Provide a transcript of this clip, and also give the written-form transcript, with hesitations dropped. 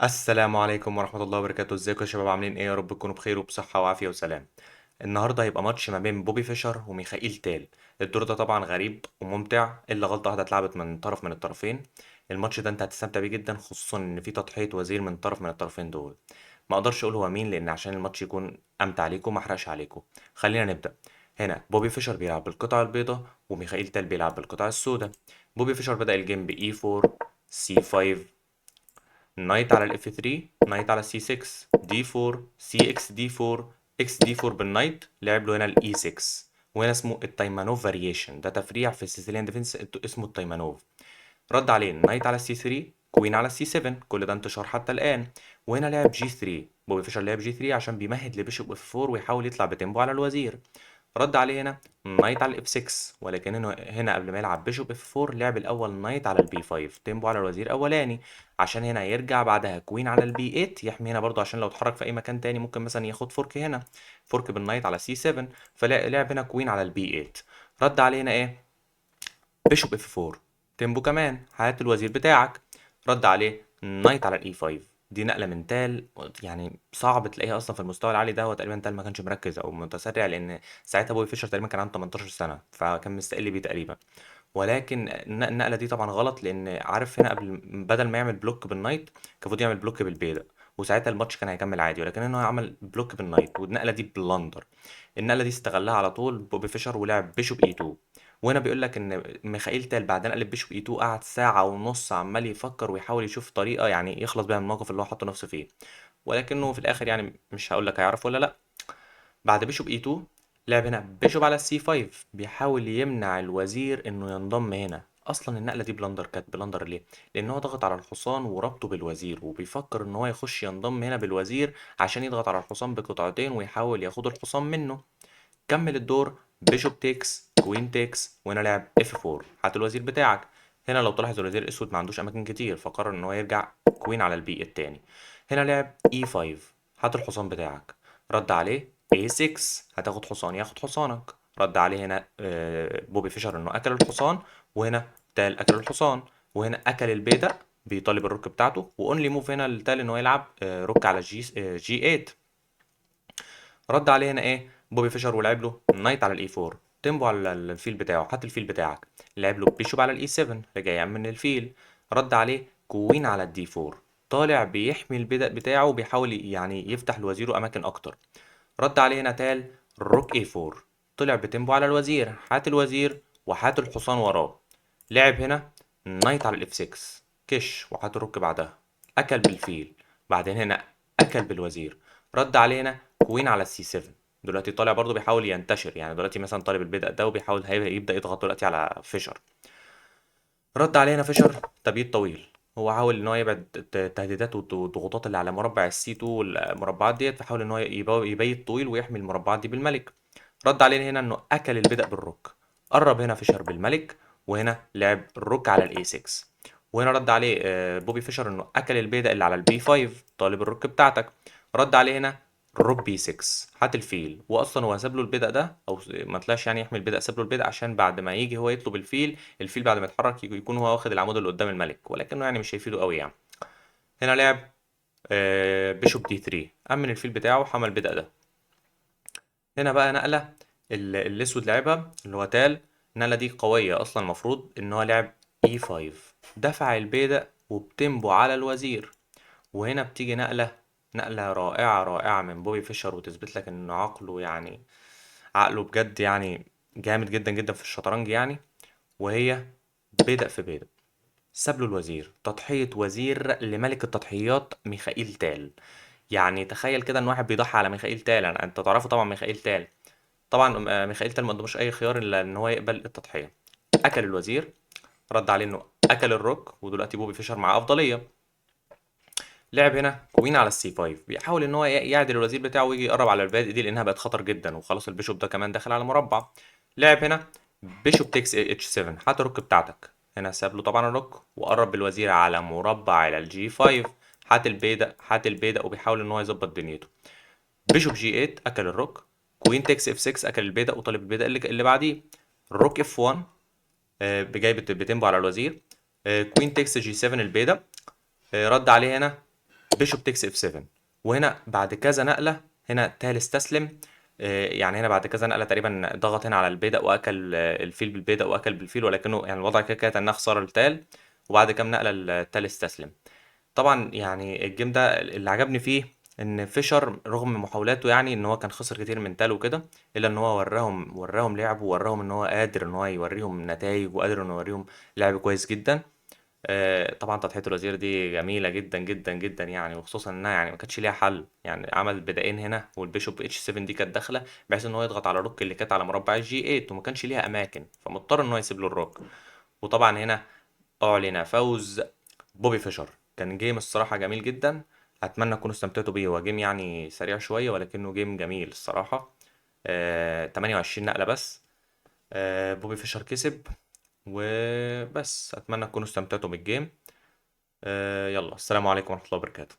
السلام عليكم ورحمة الله وبركاته، ازيكم يا شباب؟ عاملين ايه؟ يا رب تكونوا بخير وبصحة وعافية وسلام. النهارده هيبقى ماتش ما بين بوبي فيشر وميخائيل تال. الدور ده طبعا غريب وممتع الا غلطة واحدة اتلعبت من طرف من الطرفين. الماتش ده انت هتستمتع بيه جدا، خصوصا ان في تضحية وزير من طرف من الطرفين دول. ما اقدرش اقول هو مين لان عشان الماتش يكون امتع عليكم ما احرقش عليكم. خلينا نبدأ. هنا بوبي فيشر بيلعب بالقطعة البيضاء وميخائيل تال بيلعب بالقطعة السوداء. بوبي فيشر بدأ الجيم ب E4 C5 نايت على الاف 3 نايت على سي 6 دي 4 سي اكس دي 4 اكس دي 4 بالنايت، لعب له هنا الاي 6. وهنا اسمه التايمانوف فاريشن، ده تفريع في السيسيليان ديفنس اسمه التايمانوف. رد عليه نايت على سي 3 كوين على سي 7، كل ده انتشار حتى الان. وهنا لعب جي 3، بوبي فيشر لعب جي 3 عشان بيمهد لبيشوب اف 4 ويحاول يطلع بتيمبو على الوزير. رد عليه هنا نايت على الاف 6، ولكن هنا قبل ما يلعب بيشوب اف 4 لعب الاول نايت على البي 5 تيمبو على الوزير اولاني، عشان هنا يرجع بعدها كوين على البي 8 يحمي هنا برضو، عشان لو اتحرك في اي مكان تاني ممكن مثلا ياخد فورك هنا، فورك بالنايت على سي 7. فلعب هنا كوين على البي 8. رد عليه هنا ايه؟ بيشوب اف 4 تيمبو كمان، هات الوزير بتاعك. رد عليه نايت على الاي 5. دي نقله من تال، يعني صعب تلاقيها اصلا في المستوى العالي ده. هو تقريبا تال ما كانش مركز او متسرع، لان ساعتها بوبي فيشر تقريبا كان عنده 18 سنه فكان مستقل بيه تقريبا. ولكن النقله دي طبعا غلط، لان عارف هنا قبل بدل ما يعمل بلوك بالنايت كان المفروض يعمل بلوك بالبيضه، وساعتها الماتش كان هيكمل عادي. ولكن انه عمل بلوك بالنايت والنقله دي بلندر. النقله دي استغلها على طول بوبي فيشر ولعب بيشوب اي 2. وهنا بيقول لك ان ميخائيل تال بعد نقل بيشوب اي 2 قعد ساعه ونص عمال يفكر ويحاول يشوف طريقه يعني يخلص بيها من الموقف اللي هو حاطه نفسه فيه. ولكنه في الاخر يعني مش هقول لك هيعرف ولا لا. بعد بيشوب اي 2 لعب هنا بيشوب على السي 5، بيحاول يمنع الوزير انه ينضم هنا. اصلا النقله دي بلندر، كانت بلندر ليه؟ لان هو ضغط على الحصان وربطه بالوزير، وبيفكر ان هو يخش ينضم هنا بالوزير عشان يضغط على الحصان بقطعتين ويحاول ياخد الحصان منه. كمل الدور بيشوب تيكس كوين تيكس، وهنا لعب اف 4، هات الوزير بتاعك. هنا لو تلاحظ الوزير الاسود ما عندوش اماكن كتير، فقرر ان هو يرجع كوين على البي التاني. هنا لعب اي 5، هات الحصان بتاعك. رد عليه اي 6، هتاخد حصان ياخد حصانك. رد عليه هنا بوبي فيشر انه اكل الحصان، وهنا تال اكل الحصان، وهنا اكل البيدق بيطالب الروك بتاعته. واونلي موف هنا للتال ان هو يلعب روك على جي 8. رد عليه هنا ايه بوبي فيشر ولعب له نايت على الاي 4 تيمبو على الفيل بتاعه، هات الفيل بتاعك. لعب له بيشوب على الاي 7، رجع يأمن الفيل. رد عليه كوين على الدي 4، طالع بيحمي البدأ بتاعه وبيحاول يعني يفتح لوزيره اماكن اكتر. رد عليه هنا تال روك اي 4، طلع بتيمبو على الوزير، هات الوزير وهات الحصان وراه. لعب هنا نايت على الاف 6 كش، وهات الروك بعدها. اكل بالفيل، بعدين هنا اكل بالوزير. رد عليه هنا كوين على السي 7. دلوقتي طالع برضه بيحاول ينتشر، يعني دلوقتي مثلا طالب البدء ده وبيحاول يبدأ يضغط دلوقتي على فيشر. رد عليه هنا فيشر تبييض طويل، هو حاول ان هو يبعد التهديدات والضغوطات اللي على مربع السي 2 والمربعات ديت، فحاول ان هو يبيت طويل ويحمي المربعات دي بالملك. رد عليه هنا انه اكل البدء بالروك، قرب هنا فيشر بالملك، وهنا لعب الروك على الاي 6. وهنا رد عليه بوبي فيشر انه اكل البيدق اللي على البي 5، طالب الروك بتاعتك. رد عليه هنا روك بي 6، هات الفيل. واصلا هو ساب له البيدق ده، او ما طلعش يعني يحمي البيدق، ساب له البيدق عشان بعد ما يجي هو يطلب الفيل، الفيل بعد ما يتحرك يكون هو واخد العمود اللي قدام الملك، ولكنه يعني مش هيفيده قوي يعني. هنا لعب بيشوب دي 3، امن الفيل بتاعه وحمل البيدق ده. هنا بقى نقلة الأسود لعبها اللي هو تال. النقلة دي قوية أصلا، المفروض إن هو لعب E5، دفع البيدق وبتنبو على الوزير. وهنا بتيجي نقلة رائعة رائعة من بوبي فيشر، وتثبت لك إن عقله يعني عقله بجد يعني جامد جدا جدا في الشطرنج يعني. وهي بيدق في بيدق، ساب له الوزير، تضحية وزير لملك التضحيات ميخائيل تال. يعني تخيل كده ان واحد بيضحي على ميخائيل تال، انت تعرفه طبعا ميخائيل تال. طبعا ميخائيل تال ما قدموش اي خيار الا ان هو يقبل التضحيه. اكل الوزير، رد عليه انه اكل الروك، ودلوقتي بوبي فيشر معاه افضليه. لعب هنا كوين على السي 5، بيحاول ان هو يعدل الوزير بتاعه ويجي يقرب على البادئ دي لانها بقت خطر جدا، وخلاص البيشوب ده كمان داخل على مربع. لعب هنا بيشوب تكس اتش 7، هات الروك بتاعتك. هنا ساب له طبعا الروك وقرب بالوزير على مربع على الجي 5، هات البيدق هات البيدق، وبيحاول ان هو يظبط دنيته. بيشوب جي 8 اكل الروك، كوين تكس اف 6 اكل البيدق وطالب البيدق اللي بعديه. الروك اف 1 جاي بتنبو على الوزير. كوين تكس جي 7 البيدق. رد عليه هنا بيشوب تكس اف 7. وهنا بعد كذا نقله هنا تال استسلم. يعني هنا بعد كذا نقله تقريبا ضغط هنا على البيدق واكل الفيل بالبيدق واكل بالفيل، ولكنه يعني الوضع كده كانت انها خساره التال. وبعد كام نقله التال استسلم. طبعا يعني الجيم ده اللي عجبني فيه ان فيشر رغم محاولاته يعني ان هو كان خسر كتير من تال وكده، الا ان هو وراهم لعب، ووراهم ان هو قادر ان هو يوريهم نتائج، وقادر انه يوريهم لعب كويس جدا. طبعا تضحية الوزير دي جميلة جدا جدا جدا يعني، وخصوصا انها يعني ما كانتش ليها حل، يعني عمل بدائين هنا والبيشوب اتش 7 دي كانت داخلة بحيث ان هو يضغط على الروك اللي كانت على مربع الجي 8، وما كانش ليها اماكن، فمضطر ان هو يسيب له الروك. وطبعا هنا اعلن فوز بوبي فيشر. كان جيم الصراحة جميل جدا، اتمنى تكونوا استمتعتوا بيه. هو جيم يعني سريع شوية ولكنه جيم جميل الصراحة. 28 نقلة بس. بوبي فيشر كسب. وبس اتمنى تكونوا استمتعتوا بالجيم. يلا السلام عليكم ورحمة الله وبركاته.